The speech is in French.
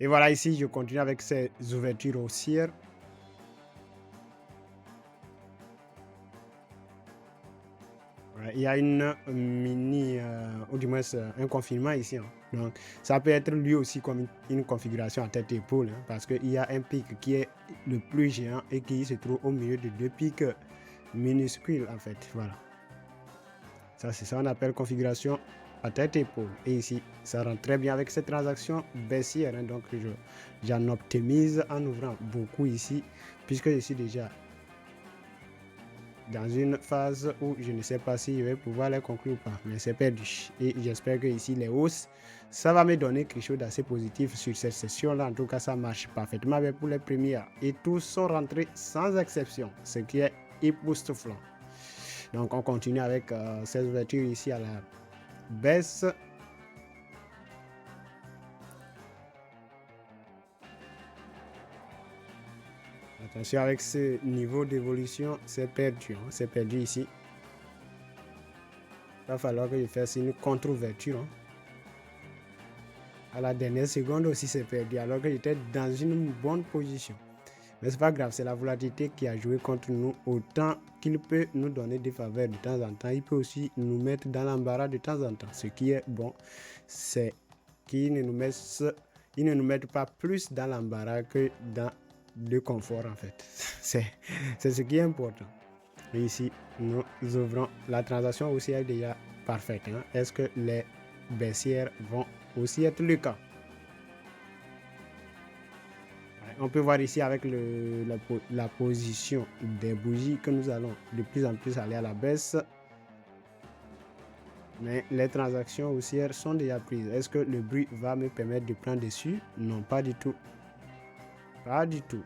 Et voilà, ici, je continue avec ces ouvertures haussières. Ouais, il y a une mini, ou du moins un confinement ici, hein. Donc, ça peut être lui aussi comme une configuration à tête-épaule, hein, parce qu'il y a un pic qui est le plus géant et qui se trouve au milieu de deux pics minuscules, en fait. Voilà. Ça, c'est ça qu'on appelle configuration à tête-épaule. Et ici, ça rentre très bien avec cette transaction baissière, hein. Donc, j'en optimise en ouvrant beaucoup ici, puisque je suis déjà dans une phase où je ne sais pas si je vais pouvoir les conclure ou pas, mais c'est perdu. Et j'espère que ici, les hausses, ça va me donner quelque chose d'assez positif sur cette session-là. En tout cas, ça marche parfaitement pour les premières. Et tous sont rentrés sans exception, ce qui est époustouflant. Donc, on continue avec ces ouvertures ici à la baisse. Attention avec ce niveau d'évolution, c'est perdu. Hein, c'est perdu ici. Il va falloir que je fasse une contre-ouverture. Hein. À la dernière seconde aussi, c'est perdu alors que j'étais dans une bonne position. Mais c'est pas grave, c'est la volatilité qui a joué contre nous. Autant qu'il peut nous donner des faveurs de temps en temps, il peut aussi nous mettre dans l'embarras de temps en temps. Ce qui est bon, c'est qu'il ne nous mette pas plus dans l'embarras que dans le confort en fait. C'est ce qui est important. Et ici, nous ouvrons la transaction aussi est déjà parfaite. Hein. Est-ce que les baissières vont aussi être le cas? On peut voir ici avec la position des bougies que nous allons de plus en plus aller à la baisse. Mais les transactions haussières sont déjà prises. Est-ce que le bruit va me permettre de prendre dessus? Non, pas du tout. Pas du tout.